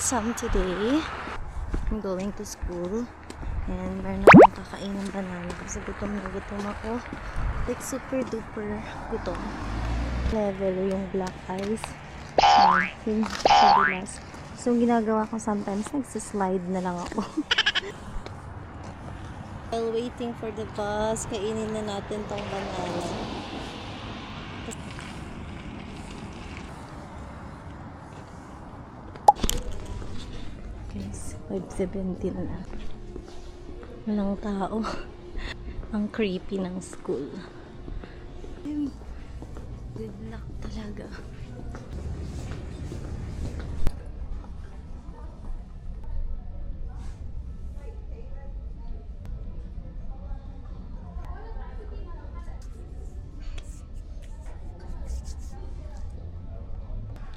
exam today. I'm going to school. And meron akong kakain ng banana kasi gutom na gutom ako. Like super duper gutom. Level yung black ice. Yung sabilas. So ginagawa ko sometimes, nagsislide na lang ako. While waiting for the bus, kainin na natin tong banana. Guys, 5:17 na. Walang tao. Ang creepy ng school. Good luck talaga.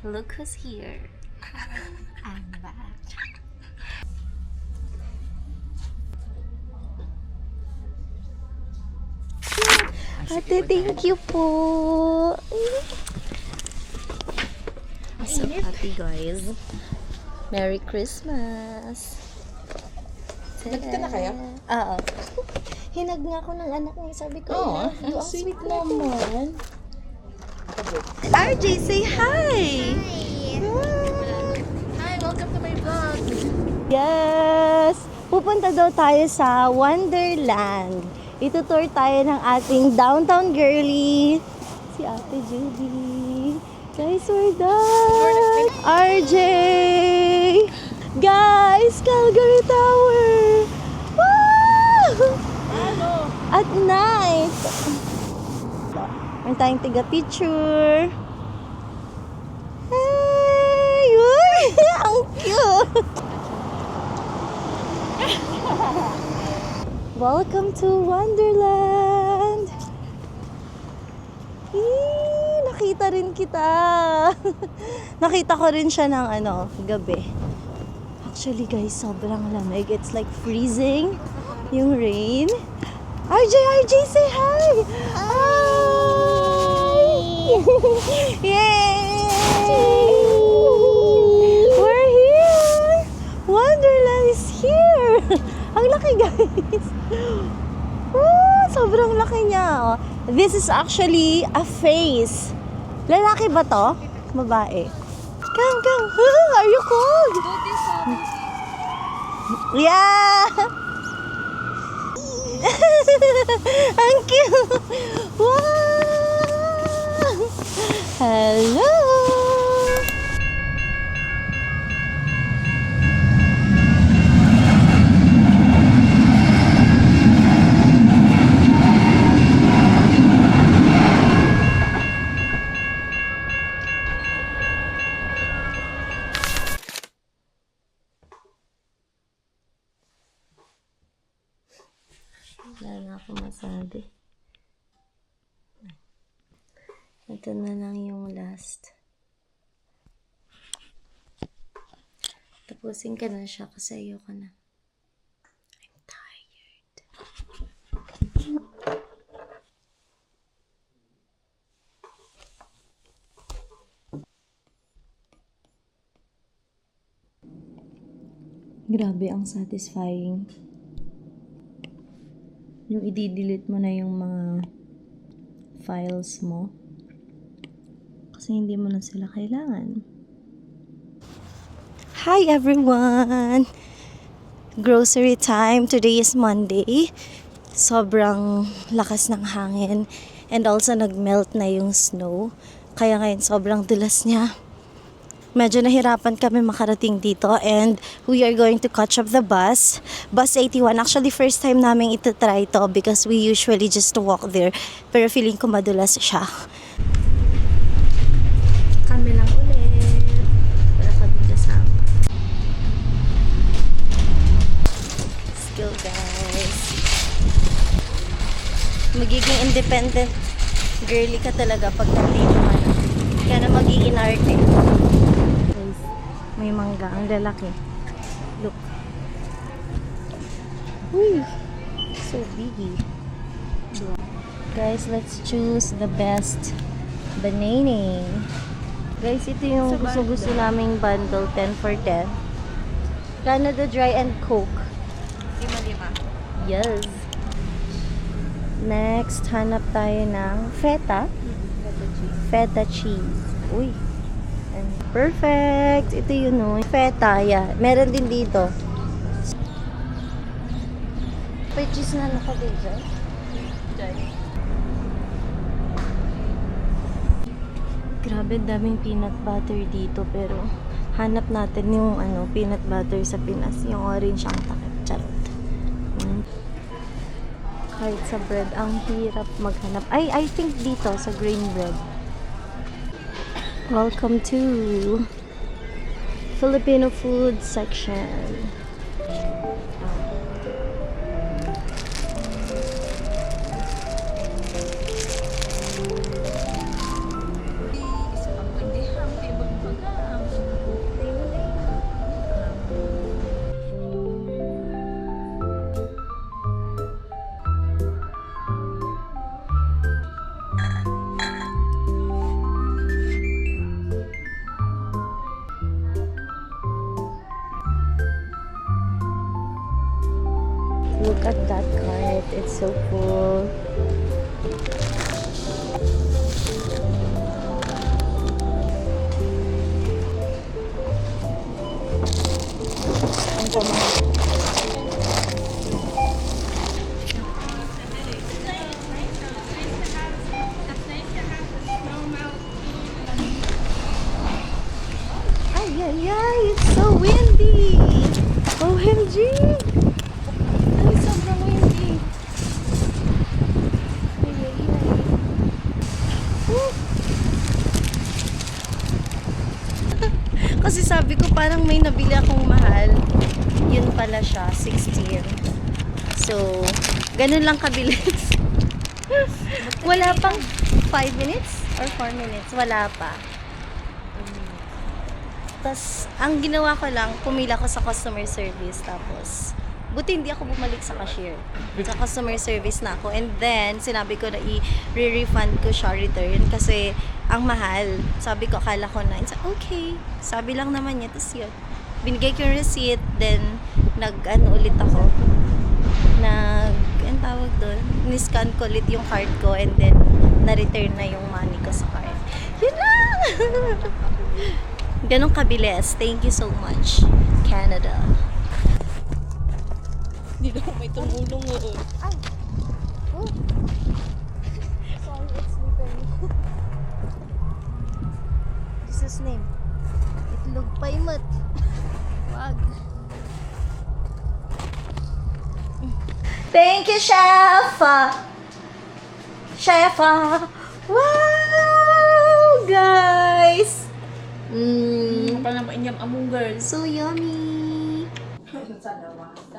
Look who's here. I'm back. Ate, thank you po. So happy, guys. Merry Christmas. Nag ka na kaya? Oo. Hinag nga ako ng anak niya. Sabi ko, Oh, you ang sweet sweet naman. RJ, say hi! Hi, welcome to my vlog. Yes! Pupunta daw tayo sa Wonderland. Itutour tayo ng ating downtown girly, si Ate Judy. Guys, we're done! RJ! Guys, Calgary Tower! Woo! At night! Meron tayong tiga-picture. Hey! Uy! Ang cute! Welcome to Wonderland! Nakita rin kita! Nakita ko rin siya ng gabi. Actually guys, sobrang lamig. It's like freezing yung rain. RJ, say hi! Hi! Yay! We're here! Wonderland is here! Ang laki, guys! Sobrang laki niya. This is actually a face. Lalaki ba to? Babae. Come. Are you cold? Yeah! Ang cute! Wow! Hello! Wala na ako masabi. Ito na lang yung last. Tapusin ka na siya kasi ayoko na. I'm tired. Grabe, ang satisfying. Yung i-delete mo na yung mga files mo kasi hindi mo na sila kailangan. Hi everyone! Grocery time. Today is Monday. Sobrang lakas ng hangin and also nagmelt na yung snow. Kaya ngayon sobrang dulas niya. Medyo nahirapan kami makarating dito and we are going to catch up the bus. Bus 81. Actually, first time namin itatry ito because we usually just walk there. Pero feeling ko madulas siya. Kami lang ulit. Wala kami kasama. Let's go, guys. Magiging independent girly ka talaga pag nandito ka na. Kaya na magiging arte. May mangga, ang lalaki. Look. Uy, so biggy. Guys, let's choose the best banana. Guys, ito yung gusto-gusto naming bundle, 10 for 10. Canada Dry and Coke. 5-5. Yes. Next, hanap tayo ng feta. Feta cheese. Uy. And perfect. Ito yun, no? Feta, yeah. Meron din dito. May cheese na nakalagay dyan. Grabe, daming peanut butter dito. Pero, hanap natin yung peanut butter sa Pinas. Yung orange ang takip. Charot. Kahit sa bread, ang hirap maghanap. I think dito, sa grain bread. Welcome to Filipino food section. Look at that cart. It's so cool. Ang pamahal. Ay, ay, ay! It's so windy! OMG! Ay, sobrang windy. Ay, ay, ay. Woo! Kasi sabi ko parang may nabili akong mahal. Yun pala siya, 16. So, ganun lang kabilis. Wala pang 5 minutes or 4 minutes. Wala pa. Tapos, ang ginawa ko lang, pumila ko sa customer service. Tapos, buti hindi ako bumalik sa cashier. Sa customer service na ako. And then, sinabi ko na i-refund ko siya return kasi ang mahal. Sabi ko, akala ko na. Okay. Sabi lang naman niya. Tapos yun. Binigay ko yung receipt. Then, ulit ako. Ang tawag doon? Ni-scan ko ulit yung card ko. And then, na-return na yung money ko sa card. Yun lang! Ganong kabilis. Thank you so much, Canada. Hindi na may tumulong mo. Ay! Oh! Sorry, it's slippery. Jesus name. Itlog paimot. Wag. Thank you, Chef! Chef! Wow! Guys! Pa na mainyam among girls. So yummy! Dito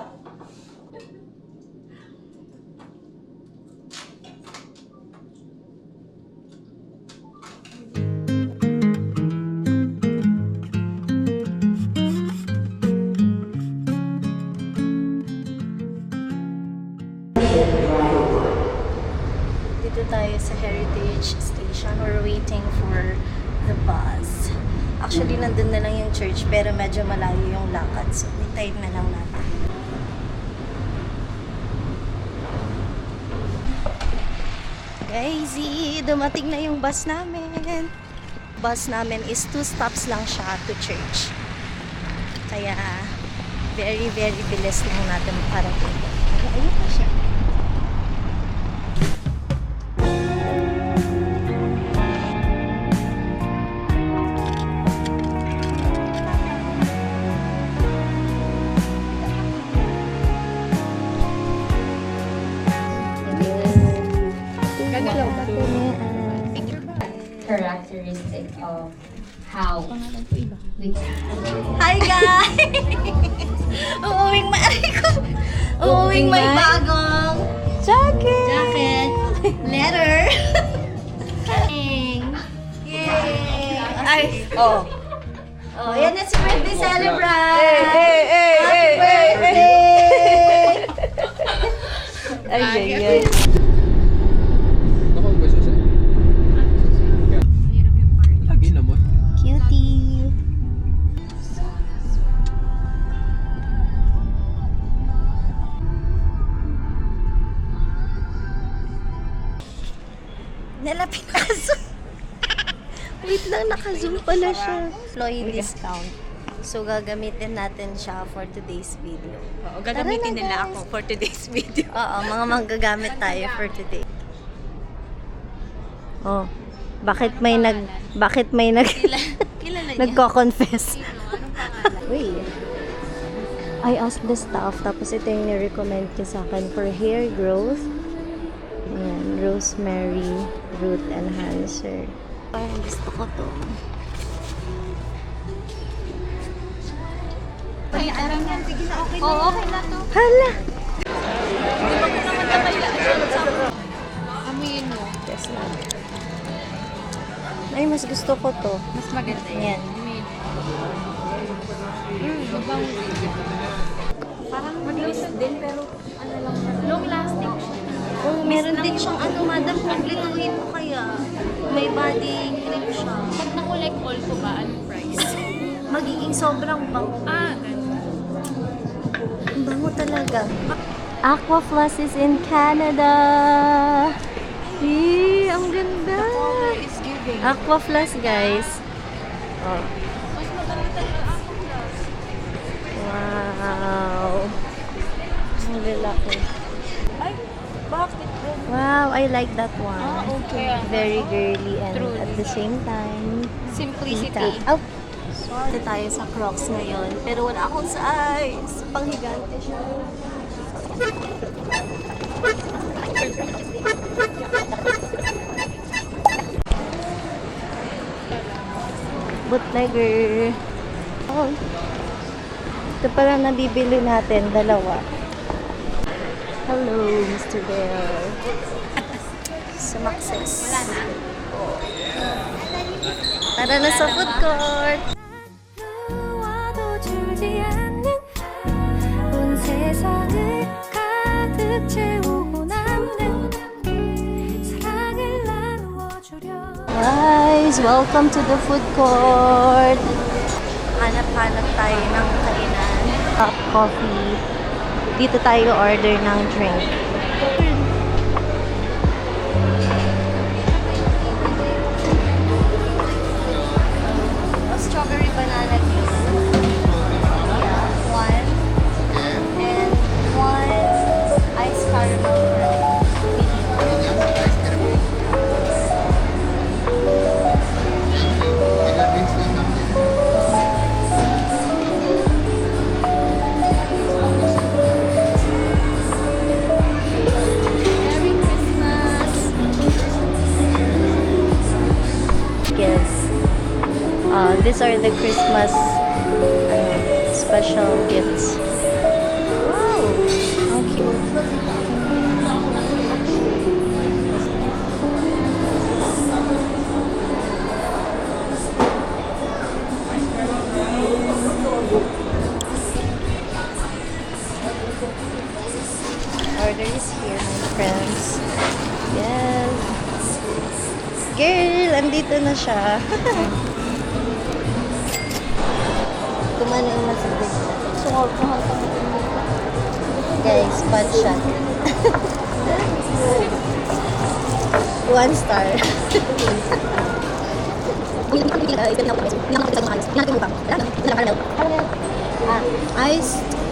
tayo sa Heritage Station. We're waiting for the bus. Actually, nandun na lang yung church, pero medyo malayo yung lakad. So, hintayin na lang natin. Crazy! Dumating na yung bus namin. Bus namin is 2 stops lang siya to church. Kaya, very, very bilis lang natin makarating. Ayun na siya. Characteristic of how we Hi guys! Uuwing may bagong jacket! Letter! Yay! Ay! Oh, yan na si birthday celebrant! Happy birthday! Ay, ay, ay. Ako ba siya? Lagi naman. Cutie! Nela, pinaka-zoom. Wait lang, naka-zoom pala siya. Employee discount. So, gagamitin natin siya for today's video. Oo, gagamitin nila ako for today's video. Oo, mga manggagamit tayo for today. Oh, bakit may Kilala niya. nagko-confess? Anong pangalan? Wait. I asked the staff, tapos ito yung ni-recommend niya sa akin for hair growth. Ayan, rosemary, root enhancer. Parang gusto ko to. Ay, alam yan. Sige na, okay na. Oo, okay na to. Hala! Di ba ko naman namaya? Amuyin mo. Yes, ma'am. Ay, mas gusto ko to. Mas maganda Yan. Amuyin mo. Mabango din. Parang mag-lotion din, pero ano lang. Long lasting siya. Oh, meron din siyang ano, madam, kumpletuhin mo kaya. May body cream siya. Pag na-collect all ko ba, anong price? Magiging sobrang bango. Ganun. Ang bango talaga. Aquafloss is in Canada. Ang ganda. Color is giving. Aquafloss, guys. Oh. Mas maganda talaga ako plus. Wow. Ang lalaki. Ay, bakit din? Wow, I like that one. Okay. Very girly and True. at the same time, Simplicity. Oh, sorry tayo sa Crocs ngayon. Pero wala akong size. Panghigante siya. Bootlegger. Oh. Ito pala nabibili natin, dalawa. Hello, Mr. Bell. Sumakses. Wala na. Tara na sa food court. 누워도 줄지 않는 온 세상을 가득 채우고 남는 사랑을 나누어 주려 Guys, welcome to the food court. Hanap-hanap tayo ng kainan. Coffee. Dito tayo order ng drink. Strawberry banana juice. Yeah, one. And one iced caramel brownie. Merry Christmas! Yes. These are the Christmas special gifts. Wow! How cute. Order is here, my friends. Yes. Girl, andito na siya. Kumain na sa bigla. Guys, bad shot. 1 star.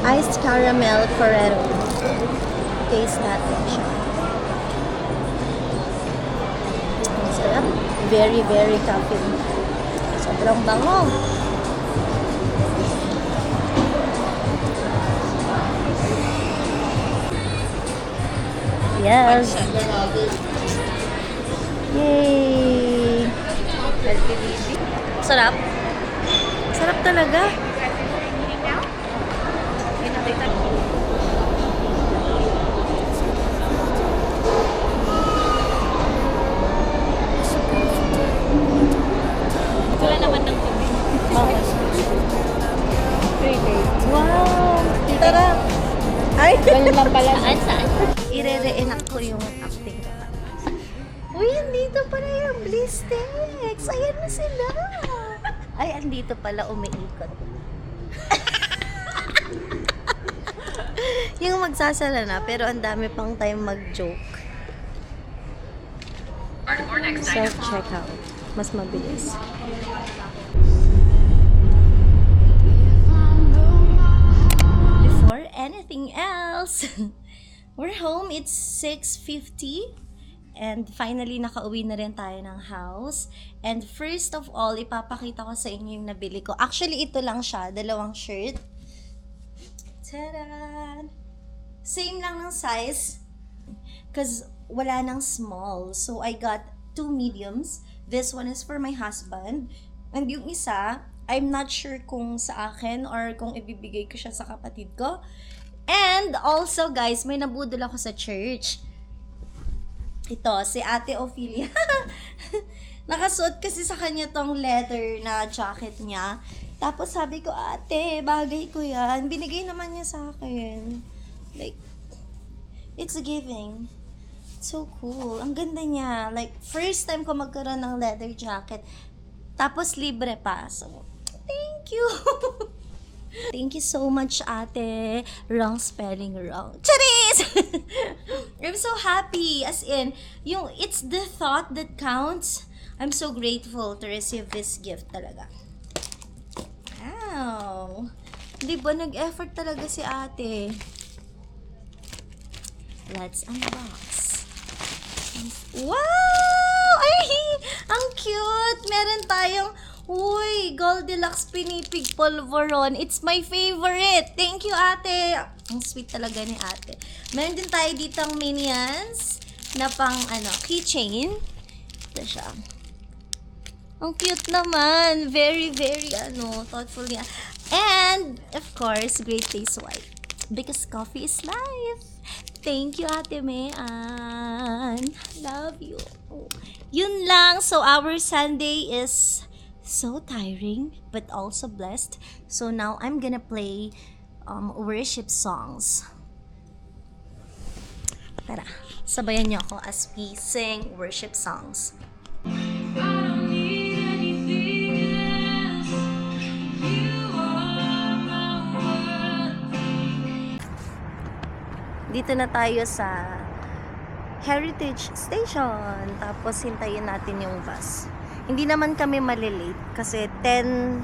Iced caramel Ferrero. Taste natin siya. Ang sarap. Very, very caffeine. Sobrang bango. Yes. Yay! Sarap. Sarap talaga. Wala naman ng tubig. Wow! Tara! Ay! Ganun lang pala. Saan? Ire-reenact ko yung acting ko. Uy, andito pala yung Blistex! Ayan na sila! Ay, andito pala umiikot. Yung magsasala na, pero ang dami pang time mag-joke. Self-checkout. Mas mabilis. Before anything else, we're home. It's 6:50. And finally, nakauwi na rin tayo ng house. And first of all, ipapakita ko sa inyo yung nabili ko. Actually, ito lang siya. 2 shirt. Tadaan! Same lang ng size. Because wala nang small. So, I got 2 mediums. This one is for my husband. And yung isa, I'm not sure kung sa akin or kung ibibigay ko siya sa kapatid ko. And also, guys, may nabudol ako sa church. Ito, si Ate Ophelia. Nakasuot kasi sa kanya tong leather na jacket niya. Tapos sabi ko, ate, bagay ko yan. Binigay naman niya sa akin. Like, it's giving. So cool. Ang ganda niya. Like, first time ko magkaroon ng leather jacket. Tapos libre pa. So, thank you. Thank you so much, ate. Wrong spelling, wrong. Charis! I'm so happy. As in, it's the thought that counts. I'm so grateful to receive this gift talaga. Wow! Di ba nag-effort talaga si ate? Let's unbox. Wow! Ay! Ang cute! Meron tayong Goldilocks Pinipig Polvoron. It's my favorite. Thank you, ate. Ang sweet talaga ni ate. Meron din tayo ditong Minions na pang keychain. Ito siya. Ang cute naman. Very, very thoughtful niya. And, of course, Great Taste White. Because coffee is life. Thank you, Ate Mayan. Love you. Yun lang. So, our Sunday is so tiring but also blessed. So now I'm gonna play worship songs. Tara, sabayan niyo ako as we sing worship songs. Dito na tayo sa Heritage Station. Tapos hintayin natin yung bus. Hindi naman kami malilate kasi 10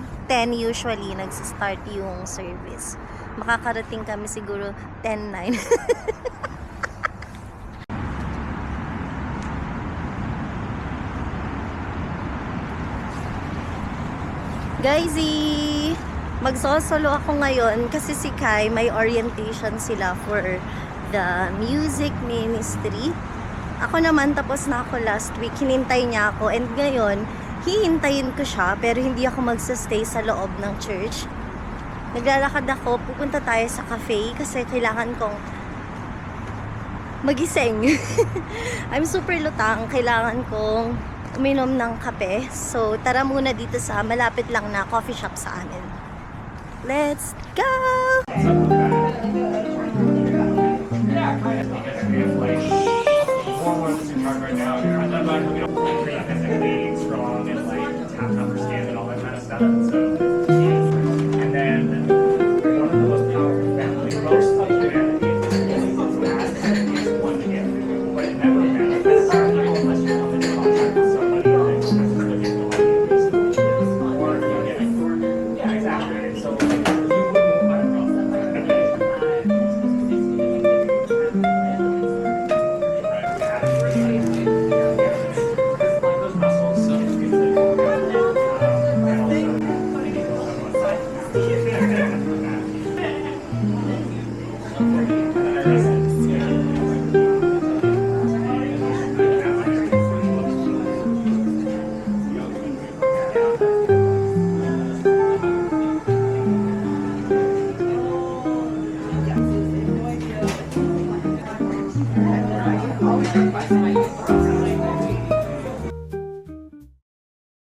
usually nagsa-start yung service. Makakarating kami siguro 10:09. Guysy! Magsosolo ako ngayon kasi si Kai may orientation sila for the music ministry. Ako naman, tapos na ako last week. Hinintay niya ako. And ngayon, hihintayin ko siya. Pero hindi ako magsastay sa loob ng church. Naglalakad ako. Pupunta tayo sa cafe. Kasi kailangan kong magising. I'm super lutang. Kailangan kong uminom ng kape. So, tara muna dito sa malapit lang na coffee shop sa amin. Let's go! Right now, I love how we don't pretty physically strong and like have to understand and all that kind of stuff. So, and then one of the most powerful family, most of humanity is one gift, but it never manifests unless you come into contact with somebody else who's looking to like or you get yeah, exactly. So like you wouldn't let it go.